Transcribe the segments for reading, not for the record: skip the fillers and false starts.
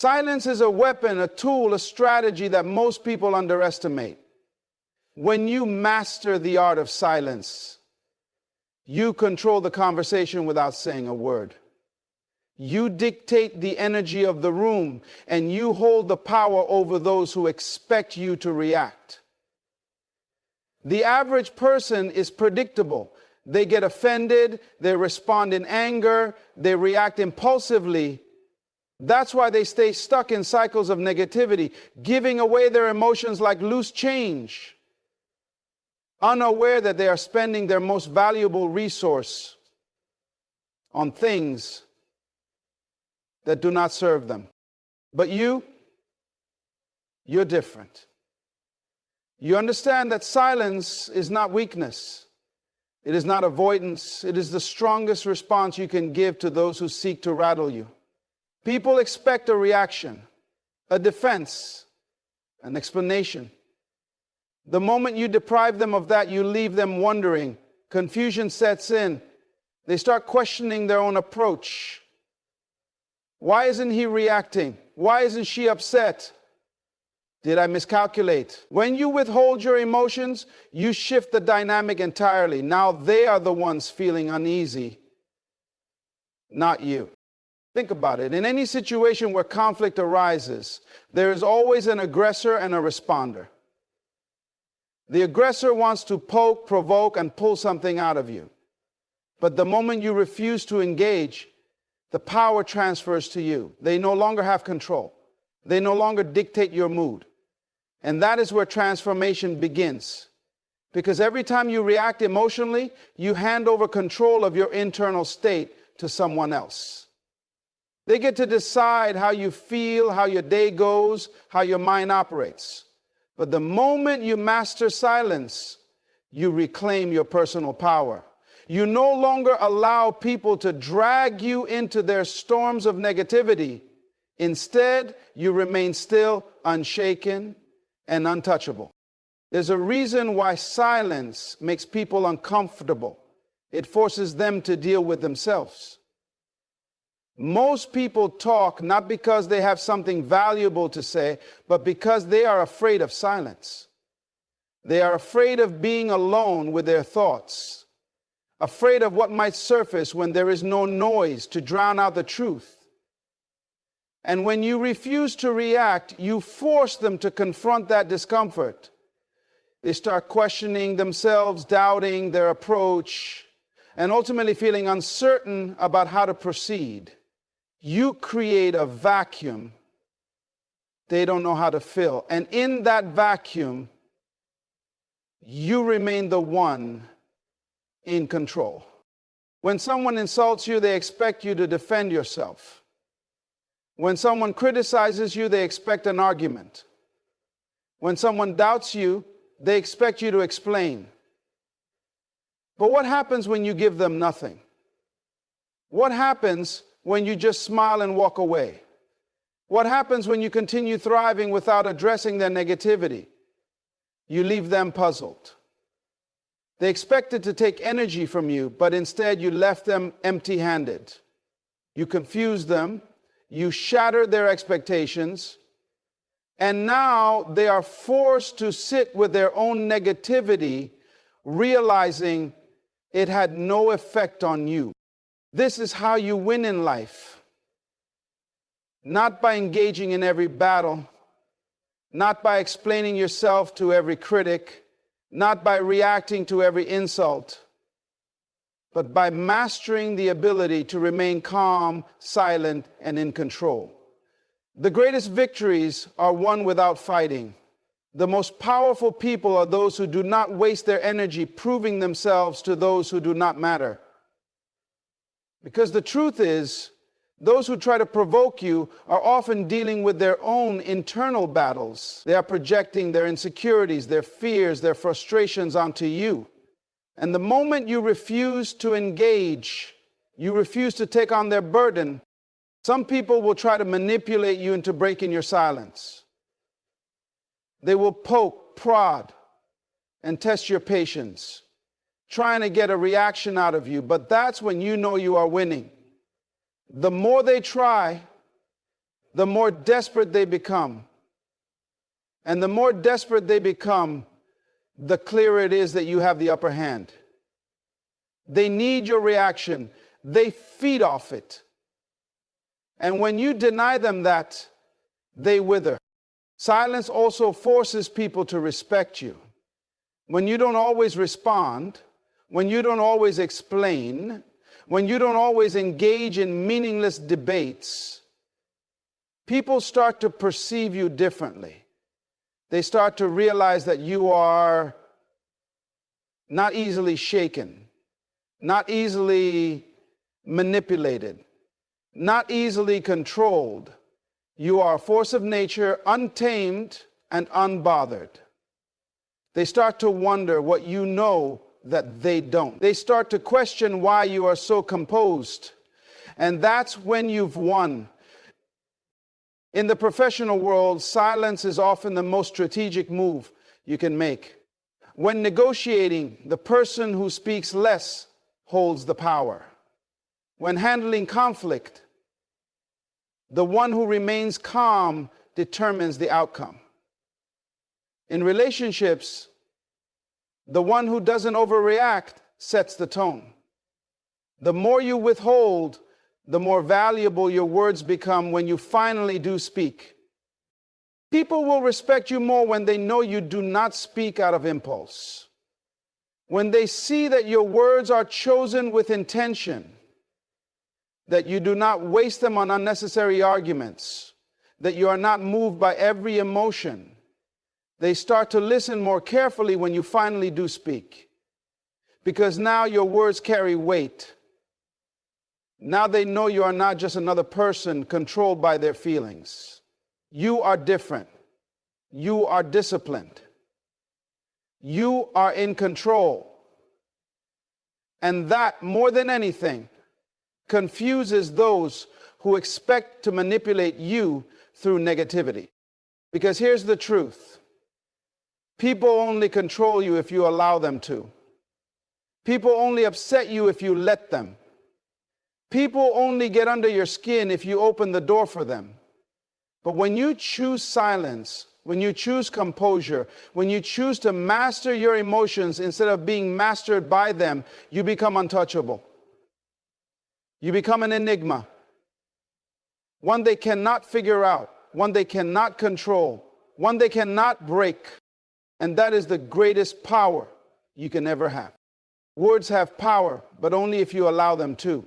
Silence is a weapon, a tool, a strategy that most people underestimate. When you master the art of silence, you control the conversation without saying a word. You dictate the energy of the room, and you hold the power over those who expect you to react. The average person is predictable. They get offended, they respond in anger, they react impulsively. That's why they stay stuck in cycles of negativity, giving away their emotions like loose change, unaware that they are spending their most valuable resource on things that do not serve them. But you're different. You understand that silence is not weakness. It is not avoidance. It is the strongest response you can give to those who seek to rattle you. People expect a reaction, a defense, an explanation. The moment you deprive them of that, you leave them wondering. Confusion sets in. They start questioning their own approach. Why isn't he reacting? Why isn't she upset? Did I miscalculate? When you withhold your emotions, you shift the dynamic entirely. Now they are the ones feeling uneasy, not you. Think about it. In any situation where conflict arises, there is always an aggressor and a responder. The aggressor wants to poke, provoke, and pull something out of you. But the moment you refuse to engage, the power transfers to you. They no longer have control. They no longer dictate your mood. And that is where transformation begins. Because every time you react emotionally, you hand over control of your internal state to someone else. They get to decide how you feel, how your day goes, how your mind operates. But the moment you master silence, you reclaim your personal power. You no longer allow people to drag you into their storms of negativity. Instead, you remain still, unshaken, and untouchable. There's a reason why silence makes people uncomfortable. It forces them to deal with themselves. Most people talk not because they have something valuable to say, but because they are afraid of silence. They are afraid of being alone with their thoughts, afraid of what might surface when there is no noise to drown out the truth. And when you refuse to react, you force them to confront that discomfort. They start questioning themselves, doubting their approach, and ultimately feeling uncertain about how to proceed. You create a vacuum they don't know how to fill. And in that vacuum, you remain the one in control. When someone insults you, they expect you to defend yourself. When someone criticizes you, they expect an argument. When someone doubts you, they expect you to explain. But what happens when you give them nothing? What happens when you just smile and walk away? What happens when you continue thriving without addressing their negativity? You leave them puzzled. They expected to take energy from you, but instead you left them empty-handed. You confused them, you shattered their expectations, and now they are forced to sit with their own negativity, realizing it had no effect on you. This is how you win in life. Not by engaging in every battle, not by explaining yourself to every critic, not by reacting to every insult, but by mastering the ability to remain calm, silent, and in control. The greatest victories are won without fighting. The most powerful people are those who do not waste their energy proving themselves to those who do not matter. Because the truth is, those who try to provoke you are often dealing with their own internal battles. They are projecting their insecurities, their fears, their frustrations onto you. And the moment you refuse to engage, you refuse to take on their burden, some people will try to manipulate you into breaking your silence. They will poke, prod, and test your patience, trying to get a reaction out of you, but that's when you know you are winning. The more they try, the more desperate they become. And the more desperate they become, the clearer it is that you have the upper hand. They need your reaction. They feed off it. And when you deny them that, they wither. Silence also forces people to respect you. When you don't always respond, when you don't always explain, when you don't always engage in meaningless debates, people start to perceive you differently. They start to realize that you are not easily shaken, not easily manipulated, not easily controlled. You are a force of nature, untamed and unbothered. They start to wonder what you know that they don't. They start to question why you are so composed. And that's when you've won. In the professional world, silence is often the most strategic move you can make. When negotiating, the person who speaks less holds the power. When handling conflict, the one who remains calm determines the outcome. In relationships, the one who doesn't overreact sets the tone. The more you withhold, the more valuable your words become when you finally do speak. People will respect you more when they know you do not speak out of impulse. When they see that your words are chosen with intention, that you do not waste them on unnecessary arguments, that you are not moved by every emotion, they start to listen more carefully when you finally do speak. Because now your words carry weight. Now they know you are not just another person controlled by their feelings. You are different. You are disciplined. You are in control. And that, more than anything, confuses those who expect to manipulate you through negativity. Because here's the truth. People only control you if you allow them to. People only upset you if you let them. People only get under your skin if you open the door for them. But when you choose silence, when you choose composure, when you choose to master your emotions instead of being mastered by them, you become untouchable. You become an enigma. One they cannot figure out, one they cannot control, one they cannot break. And that is the greatest power you can ever have. Words have power, but only if you allow them to.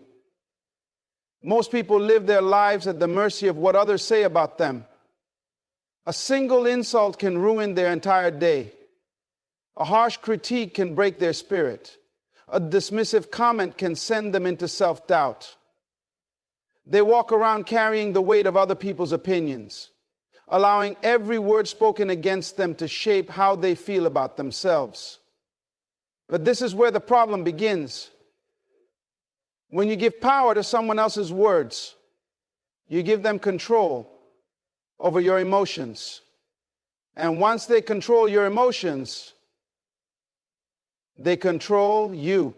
Most people live their lives at the mercy of what others say about them. A single insult can ruin their entire day. A harsh critique can break their spirit. A dismissive comment can send them into self-doubt. They walk around carrying the weight of other people's opinions, allowing every word spoken against them to shape how they feel about themselves. But this is where the problem begins. When you give power to someone else's words, you give them control over your emotions. And once they control your emotions, they control you.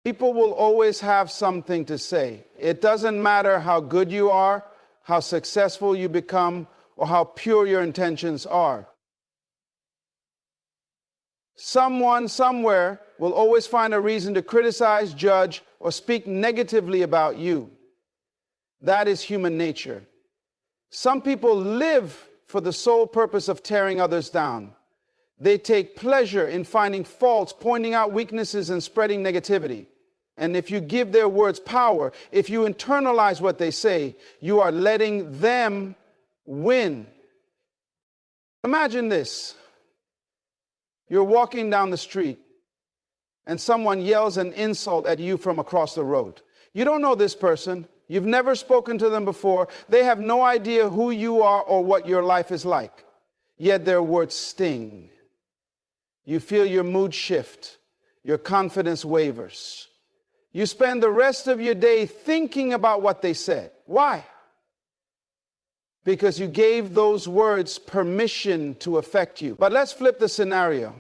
People will always have something to say. It doesn't matter how good you are, how successful you become, or how pure your intentions are. Someone, somewhere, will always find a reason to criticize, judge, or speak negatively about you. That is human nature. Some people live for the sole purpose of tearing others down. They take pleasure in finding faults, pointing out weaknesses, and spreading negativity. And if you give their words power, if you internalize what they say, you are letting them win. Imagine this. You're walking down the street and someone yells an insult at you from across the road. You don't know this person. You've never spoken to them before. They have no idea who you are or what your life is like. Yet their words sting. You feel your mood shift. Your confidence wavers. You spend the rest of your day thinking about what they said. Why? Because you gave those words permission to affect you. But let's flip the scenario.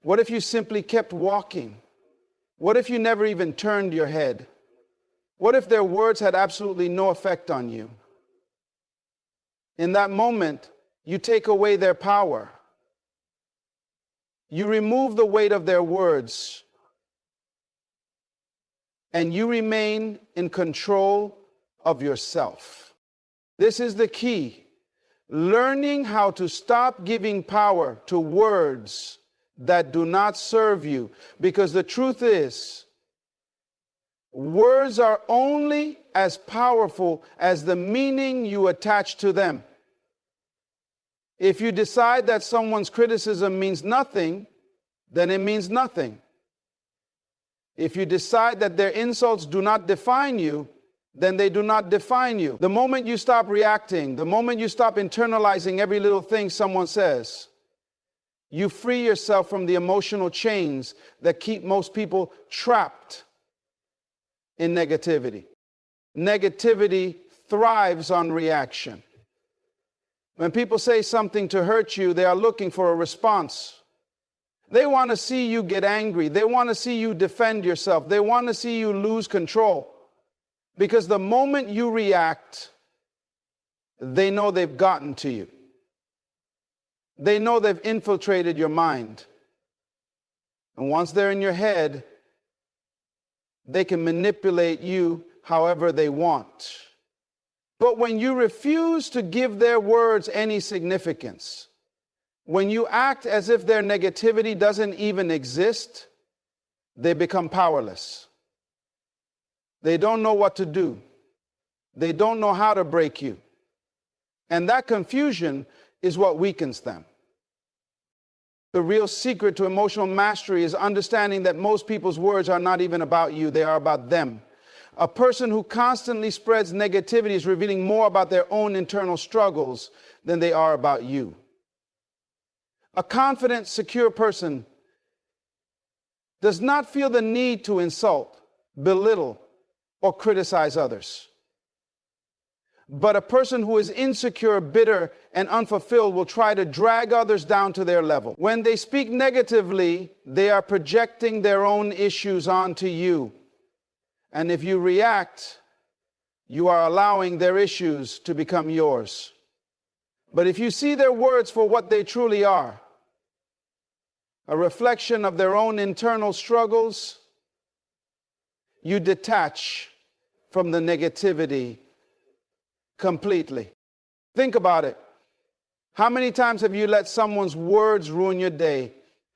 What if you simply kept walking? What if you never even turned your head? What if their words had absolutely no effect on you? In that moment, you take away their power. You remove the weight of their words, and you remain in control of yourself. This is the key. Learning how to stop giving power to words that do not serve you. Because the truth is, words are only as powerful as the meaning you attach to them. If you decide that someone's criticism means nothing, then it means nothing. If you decide that their insults do not define you, then they do not define you. The moment you stop reacting, the moment you stop internalizing every little thing someone says, you free yourself from the emotional chains that keep most people trapped in negativity. Negativity thrives on reaction. When people say something to hurt you, they are looking for a response. They want to see you get angry. They want to see you defend yourself. They want to see you lose control. Because the moment you react, they know they've gotten to you. They know they've infiltrated your mind. And once they're in your head, they can manipulate you however they want. But when you refuse to give their words any significance, when you act as if their negativity doesn't even exist, they become powerless. They don't know what to do. They don't know how to break you. And that confusion is what weakens them. The real secret to emotional mastery is understanding that most people's words are not even about you, they are about them. A person who constantly spreads negativity is revealing more about their own internal struggles than they are about you. A confident, secure person does not feel the need to insult, belittle, or criticize others. But a person who is insecure, bitter, and unfulfilled will try to drag others down to their level. When they speak negatively, they are projecting their own issues onto you. And if you react, you are allowing their issues to become yours. But if you see their words for what they truly are, a reflection of their own internal struggles, you detach from the negativity completely. Think about it. How many times have you let someone's words ruin your day?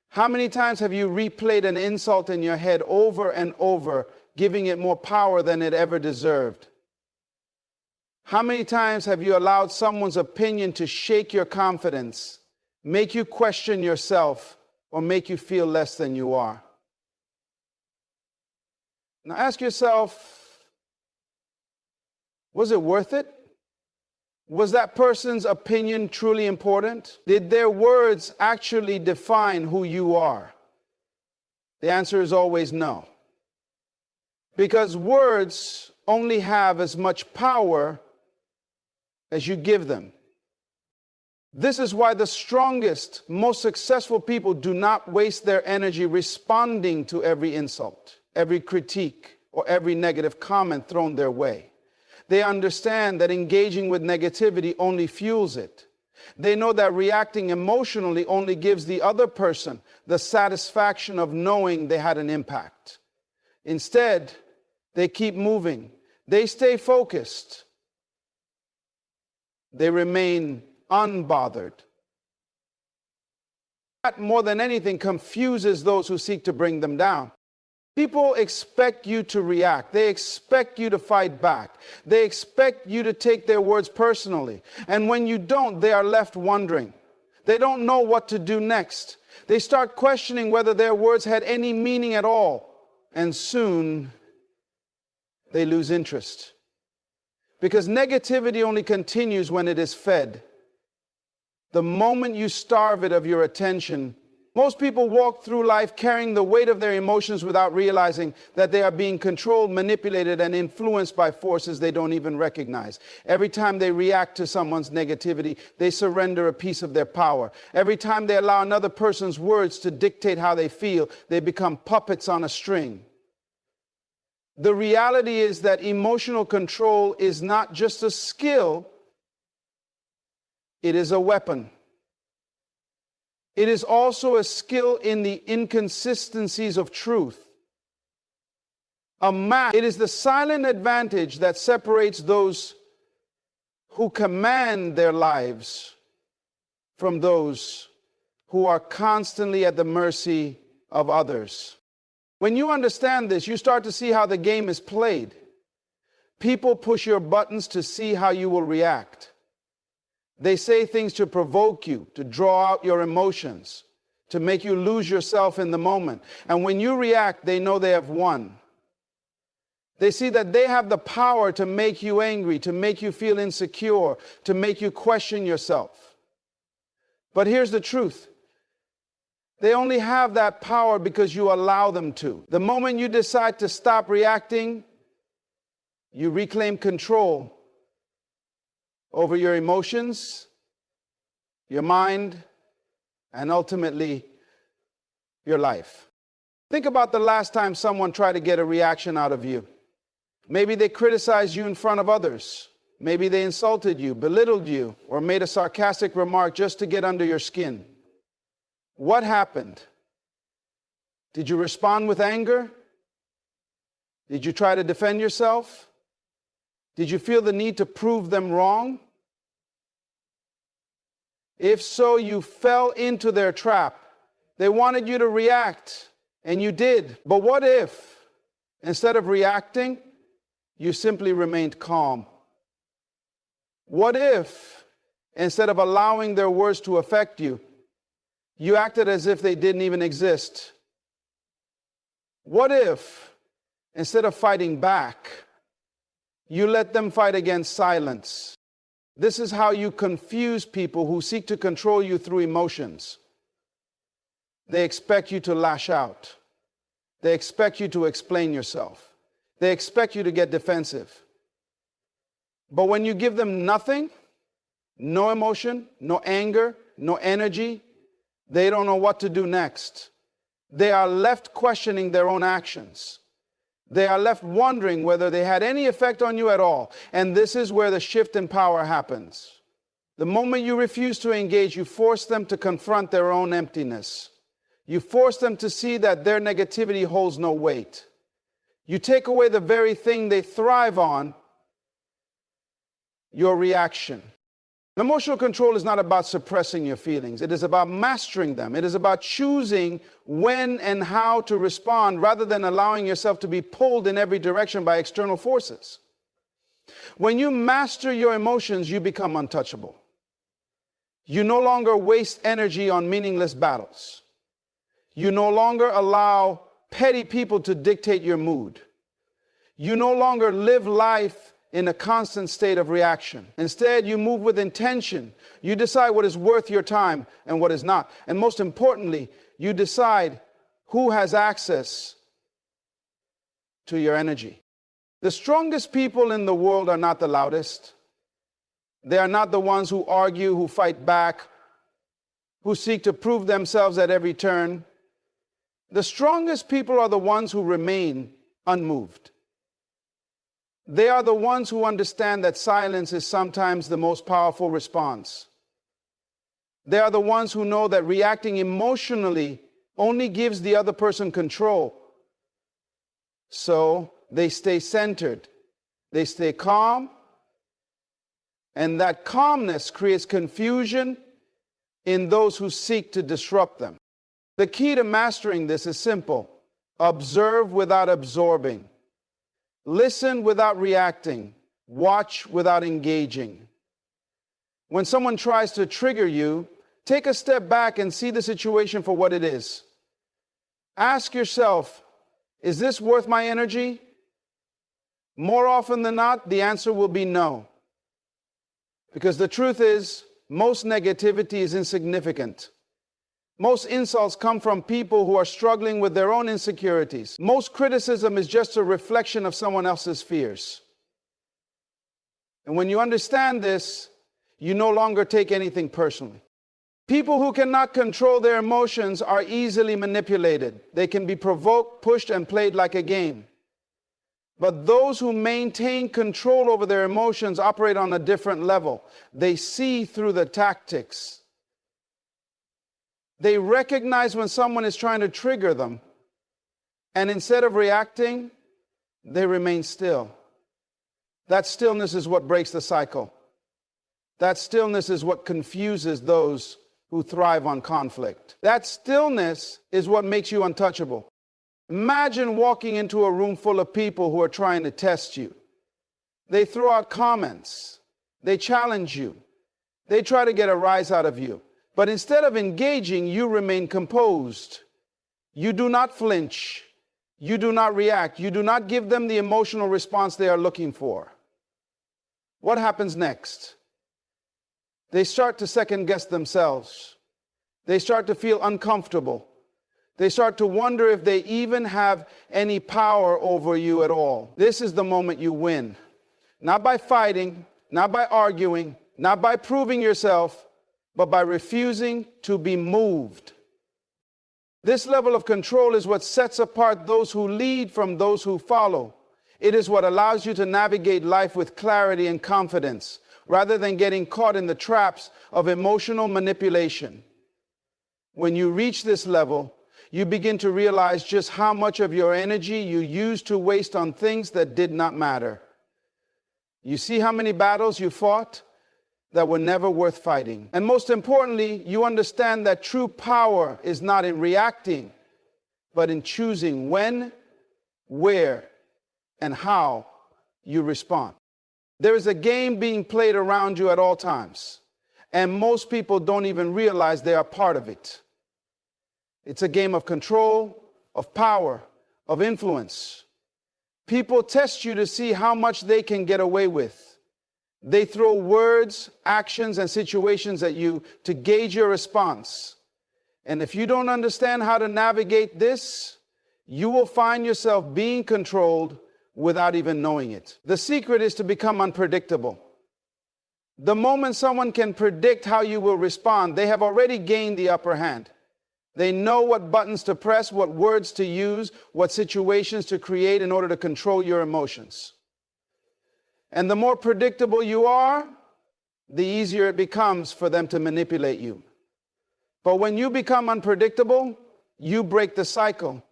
How many times have you replayed an insult in your head over and over, giving it more power than it ever deserved? How many times have you allowed someone's opinion to shake your confidence, make you question yourself, or make you feel less than you are? Now ask yourself, was it worth it? Was that person's opinion truly important? Did their words actually define who you are? The answer is always no. Because words only have as much power as you give them. This is why the strongest, most successful people do not waste their energy responding to every insult, every critique, or every negative comment thrown their way. They understand that engaging with negativity only fuels it. They know that reacting emotionally only gives the other person the satisfaction of knowing they had an impact. Instead, they keep moving. They stay focused. They remain unbothered. That, more than anything, confuses those who seek to bring them down. People expect you to react. They expect you to fight back. They expect you to take their words personally. And when you don't, they are left wondering. They don't know what to do next. They start questioning whether their words had any meaning at all. And soon, they lose interest. Because negativity only continues when it is fed. The moment you starve it of your attention, most people walk through life carrying the weight of their emotions without realizing that they are being controlled, manipulated, and influenced by forces they don't even recognize. Every time they react to someone's negativity, they surrender a piece of their power. Every time they allow another person's words to dictate how they feel, they become puppets on a string. The reality is that emotional control is not just a skill, it is a weapon. It is also a skill in the inconsistencies of truth. It is the silent advantage that separates those who command their lives from those who are constantly at the mercy of others. When you understand this, you start to see how the game is played. People push your buttons to see how you will react. They say things to provoke you, to draw out your emotions, to make you lose yourself in the moment. And when you react, they know they have won. They see that they have the power to make you angry, to make you feel insecure, to make you question yourself. But here's the truth. They only have that power because you allow them to. The moment you decide to stop reacting, you reclaim control over your emotions, your mind, and ultimately your life. Think about the last time someone tried to get a reaction out of you. Maybe they criticized you in front of others. Maybe they insulted you, belittled you, or made a sarcastic remark just to get under your skin. What happened? Did you respond with anger? Did you try to defend yourself? Did you feel the need to prove them wrong? If so, you fell into their trap. They wanted you to react, and you did. But what if, instead of reacting, you simply remained calm? What if, instead of allowing their words to affect you, you acted as if they didn't even exist? What if, instead of fighting back, you let them fight against silence? This is how you confuse people who seek to control you through emotions. They expect you to lash out. They expect you to explain yourself. They expect you to get defensive. But when you give them nothing, no emotion, no anger, no energy, they don't know what to do next. They are left questioning their own actions. They are left wondering whether they had any effect on you at all. And this is where the shift in power happens. The moment you refuse to engage, you force them to confront their own emptiness. You force them to see that their negativity holds no weight. You take away the very thing they thrive on, your reaction. Emotional control is not about suppressing your feelings. It is about mastering them. It is about choosing when and how to respond rather than allowing yourself to be pulled in every direction by external forces. When you master your emotions, you become untouchable. You no longer waste energy on meaningless battles. You no longer allow petty people to dictate your mood. You no longer live life in a constant state of reaction. Instead, you move with intention. You decide what is worth your time and what is not. And most importantly, you decide who has access to your energy. The strongest people in the world are not the loudest. They are not the ones who argue, who fight back, who seek to prove themselves at every turn. The strongest people are the ones who remain unmoved. They are the ones who understand that silence is sometimes the most powerful response. They are the ones who know that reacting emotionally only gives the other person control. So they stay centered, they stay calm, and that calmness creates confusion in those who seek to disrupt them. The key to mastering this is simple. Observe without absorbing. Listen without reacting. Watch without engaging. When someone tries to trigger you, take a step back and see the situation for what it is. Ask yourself, is this worth my energy? More often than not, the answer will be no. Because the truth is, most negativity is insignificant. Most insults come from people who are struggling with their own insecurities. Most criticism is just a reflection of someone else's fears. And when you understand this, you no longer take anything personally. People who cannot control their emotions are easily manipulated. They can be provoked, pushed, and played like a game. But those who maintain control over their emotions operate on a different level. They see through the tactics. They recognize when someone is trying to trigger them, and instead of reacting, they remain still. That stillness is what breaks the cycle. That stillness is what confuses those who thrive on conflict. That stillness is what makes you untouchable. Imagine walking into a room full of people who are trying to test you. They throw out comments. They challenge you. They try to get a rise out of you. But instead of engaging, you remain composed. You do not flinch. You do not react. You do not give them the emotional response they are looking for. What happens next? They start to second guess themselves. They start to feel uncomfortable. They start to wonder if they even have any power over you at all. This is the moment you win. Not by fighting, not by arguing, not by proving yourself, but by refusing to be moved. This level of control is what sets apart those who lead from those who follow. It is what allows you to navigate life with clarity and confidence, rather than getting caught in the traps of emotional manipulation. When you reach this level, you begin to realize just how much of your energy you used to waste on things that did not matter. You see how many battles you fought that were never worth fighting. And most importantly, you understand that true power is not in reacting, but in choosing when, where, and how you respond. There is a game being played around you at all times, and most people don't even realize they are part of it. It's a game of control, of power, of influence. People test you to see how much they can get away with. They throw words, actions, and situations at you to gauge your response. And if you don't understand how to navigate this, you will find yourself being controlled without even knowing it. The secret is to become unpredictable. The moment someone can predict how you will respond, they have already gained the upper hand. They know what buttons to press, what words to use, what situations to create in order to control your emotions. And the more predictable you are, the easier it becomes for them to manipulate you. But when you become unpredictable, you break the cycle.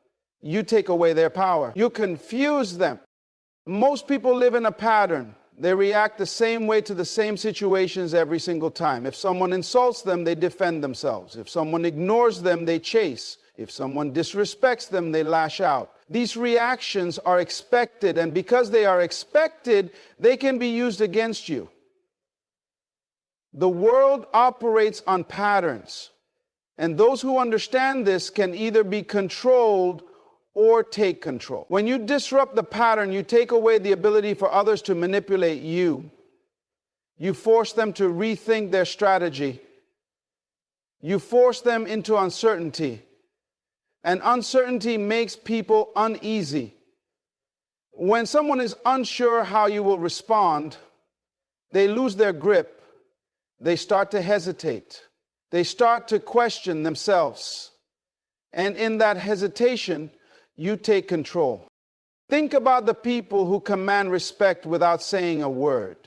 You take away their power. You confuse them. Most people live in a pattern. They react the same way to the same situations every single time. If someone insults them, they defend themselves. If someone ignores them, they chase. If someone disrespects them, they lash out. These reactions are expected, and because they are expected, they can be used against you. The world operates on patterns, and those who understand this can either be controlled or take control. When you disrupt the pattern, you take away the ability for others to manipulate you. You force them to rethink their strategy. You force them into uncertainty. And uncertainty makes people uneasy. When someone is unsure how you will respond, they lose their grip. They start to hesitate. They start to question themselves. And in that hesitation, you take control. Think about the people who command respect without saying a word.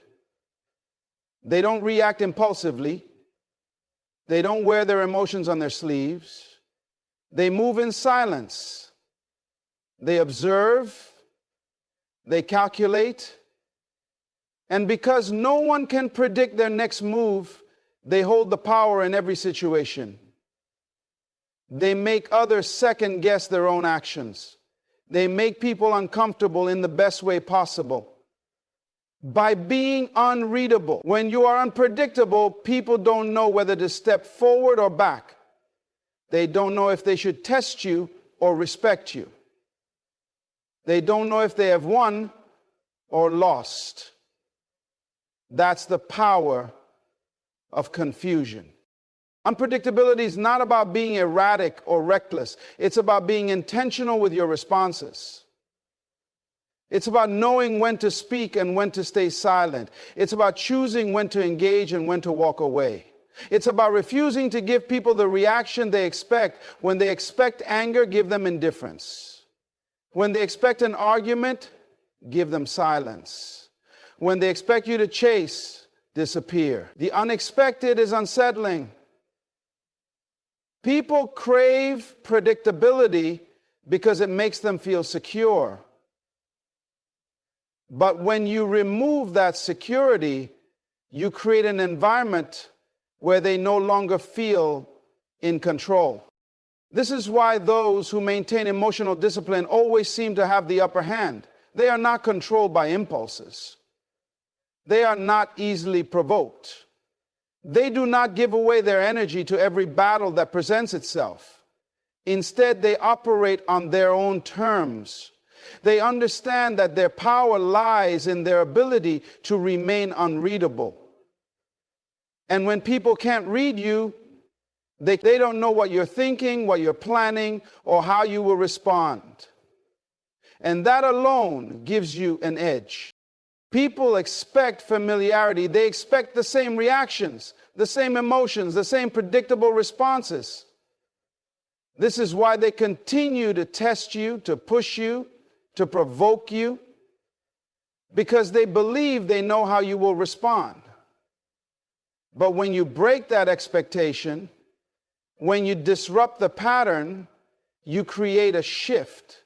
They don't react impulsively. They don't wear their emotions on their sleeves. They move in silence. They observe. They calculate. And because no one can predict their next move, they hold the power in every situation. They make others second guess their own actions. They make people uncomfortable in the best way possible. By being unreadable, when you are unpredictable, people don't know whether to step forward or back. They don't know if they should test you or respect you. They don't know if they have won or lost. That's the power of confusion. Unpredictability is not about being erratic or reckless. It's about being intentional with your responses. It's about knowing when to speak and when to stay silent. It's about choosing when to engage and when to walk away. It's about refusing to give people the reaction they expect. When they expect anger, give them indifference. When they expect an argument, give them silence. When they expect you to chase, disappear. The unexpected is unsettling. People crave predictability because it makes them feel secure. But when you remove that security, you create an environment where they no longer feel in control. This is why those who maintain emotional discipline always seem to have the upper hand. They are not controlled by impulses. They are not easily provoked. They do not give away their energy to every battle that presents itself. Instead, they operate on their own terms. They understand that their power lies in their ability to remain unreadable. And when people can't read you, they don't know what you're thinking, what you're planning, or how you will respond. And that alone gives you an edge. People expect familiarity. They expect the same reactions, the same emotions, the same predictable responses. This is why they continue to test you, to push you, to provoke you, because they believe they know how you will respond. But when you break that expectation, when you disrupt the pattern, you create a shift.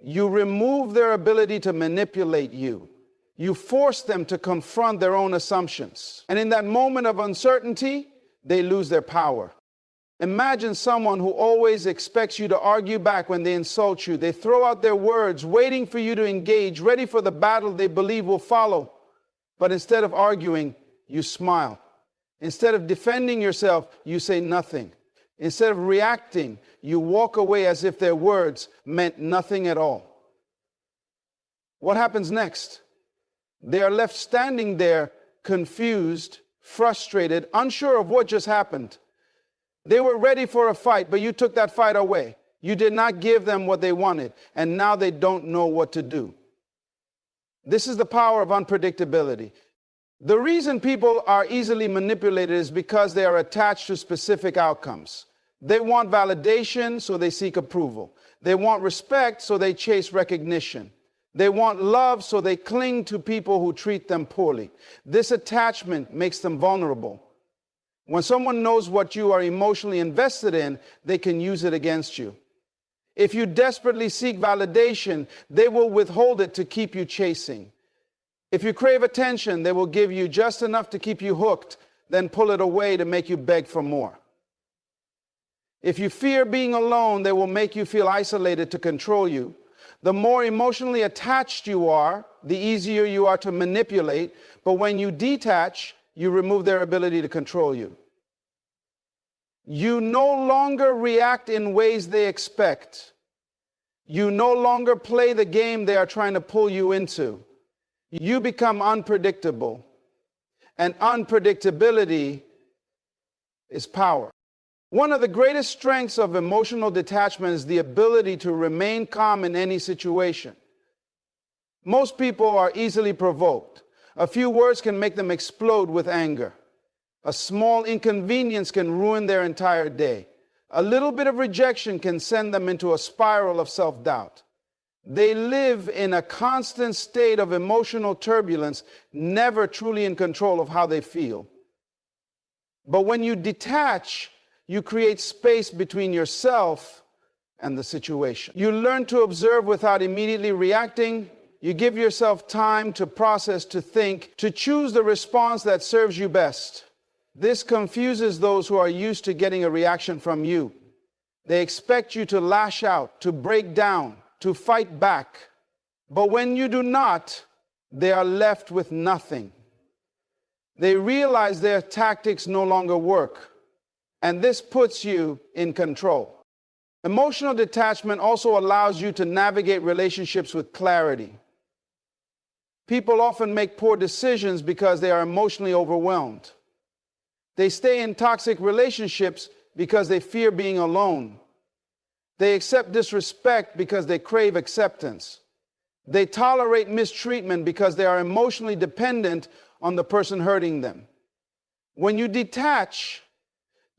You remove their ability to manipulate you. You force them to confront their own assumptions. And in that moment of uncertainty, they lose their power. Imagine someone who always expects you to argue back when they insult you. They throw out their words, waiting for you to engage, ready for the battle they believe will follow. But instead of arguing, you smile. Instead of defending yourself, you say nothing. Instead of reacting, you walk away as if their words meant nothing at all. What happens next? They are left standing there, confused, frustrated, unsure of what just happened. They were ready for a fight, but you took that fight away. You did not give them what they wanted, and now they don't know what to do. This is the power of unpredictability. The reason people are easily manipulated is because they are attached to specific outcomes. They want validation, so they seek approval. They want respect, so they chase recognition. They want love, so they cling to people who treat them poorly. This attachment makes them vulnerable. When someone knows what you are emotionally invested in, they can use it against you. If you desperately seek validation, they will withhold it to keep you chasing. If you crave attention, they will give you just enough to keep you hooked, then pull it away to make you beg for more. If you fear being alone, they will make you feel isolated to control you. The more emotionally attached you are, the easier you are to manipulate. But when you detach, you remove their ability to control you. You no longer react in ways they expect. You no longer play the game they are trying to pull you into. You become unpredictable. And unpredictability is power. One of the greatest strengths of emotional detachment is the ability to remain calm in any situation. Most people are easily provoked. A few words can make them explode with anger. A small inconvenience can ruin their entire day. A little bit of rejection can send them into a spiral of self-doubt. They live in a constant state of emotional turbulence, never truly in control of how they feel. But when you detach, you create space between yourself and the situation. You learn to observe without immediately reacting. You give yourself time to process, to think, to choose the response that serves you best. This confuses those who are used to getting a reaction from you. They expect you to lash out, to break down, to fight back. But when you do not, they are left with nothing. They realize their tactics no longer work. And this puts you in control. Emotional detachment also allows you to navigate relationships with clarity. People often make poor decisions because they are emotionally overwhelmed. They stay in toxic relationships because they fear being alone. They accept disrespect because they crave acceptance. They tolerate mistreatment because they are emotionally dependent on the person hurting them. When you detach,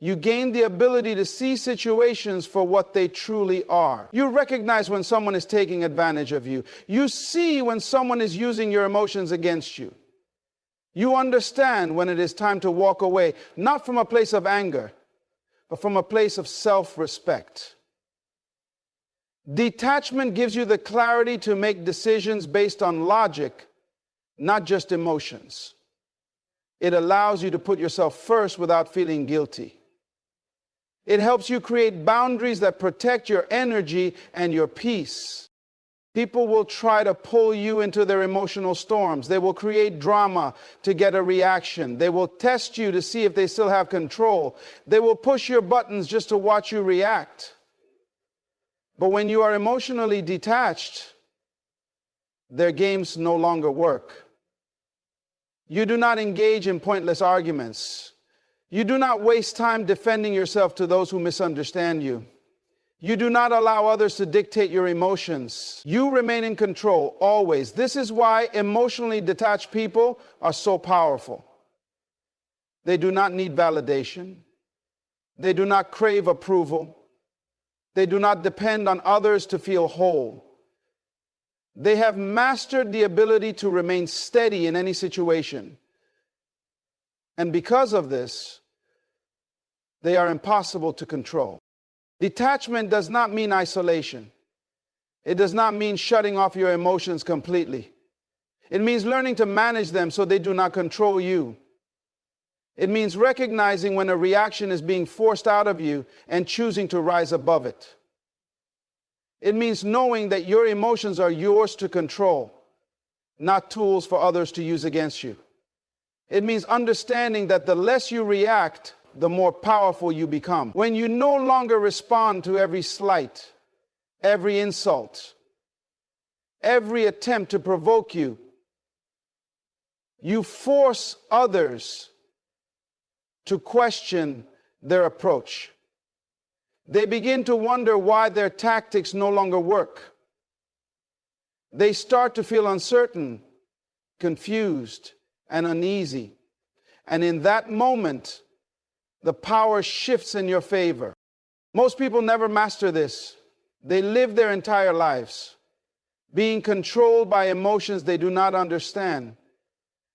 You gain the ability to see situations for what they truly are. You recognize when someone is taking advantage of you. You see when someone is using your emotions against you. You understand when it is time to walk away, not from a place of anger, but from a place of self-respect. Detachment gives you the clarity to make decisions based on logic, not just emotions. It allows you to put yourself first without feeling guilty. It helps you create boundaries that protect your energy and your peace. People will try to pull you into their emotional storms. They will create drama to get a reaction. They will test you to see if they still have control. They will push your buttons just to watch you react. But when you are emotionally detached, their games no longer work. You do not engage in pointless arguments. You do not waste time defending yourself to those who misunderstand you. You do not allow others to dictate your emotions. You remain in control always. This is why emotionally detached people are so powerful. They do not need validation. They do not crave approval. They do not depend on others to feel whole. They have mastered the ability to remain steady in any situation. And because of this, they are impossible to control. Detachment does not mean isolation. It does not mean shutting off your emotions completely. It means learning to manage them so they do not control you. It means recognizing when a reaction is being forced out of you and choosing to rise above it. It means knowing that your emotions are yours to control, not tools for others to use against you. It means understanding that the less you react, the more powerful you become. When you no longer respond to every slight, every insult, every attempt to provoke you, you force others to question their approach. They begin to wonder why their tactics no longer work. They start to feel uncertain, confused, and uneasy. And in that moment, the power shifts in your favor. Most people never master this. They live their entire lives being controlled by emotions they do not understand.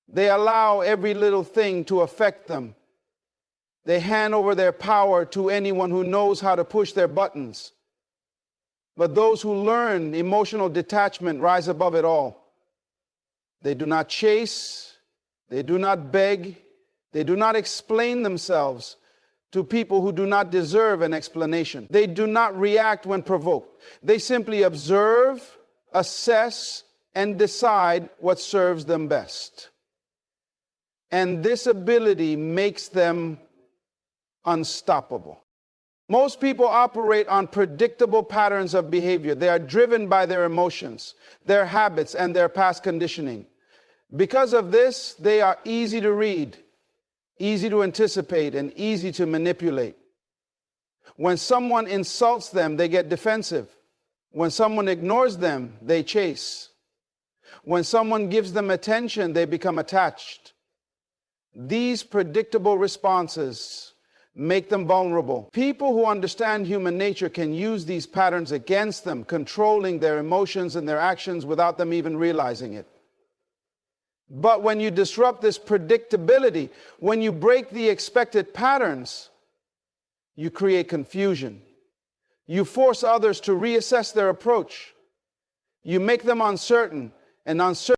They allow every little thing to affect them. They hand over their power to anyone who knows how to push their buttons. But those who learn emotional detachment rise above it all. They do not chase, they do not beg, they do not explain themselves to people who do not deserve an explanation. They do not react when provoked. They simply observe, assess, and decide what serves them best. And this ability makes them unstoppable. Most people operate on predictable patterns of behavior. They are driven by their emotions, their habits, and their past conditioning. Because of this, they are easy to read, easy to anticipate, and easy to manipulate. When someone insults them, they get defensive. When someone ignores them, they chase. When someone gives them attention, they become attached. These predictable responses make them vulnerable. People who understand human nature can use these patterns against them, controlling their emotions and their actions without them even realizing it. But when you disrupt this predictability, when you break the expected patterns, you create confusion. You force others to reassess their approach. You make them uncertain, and uncertainty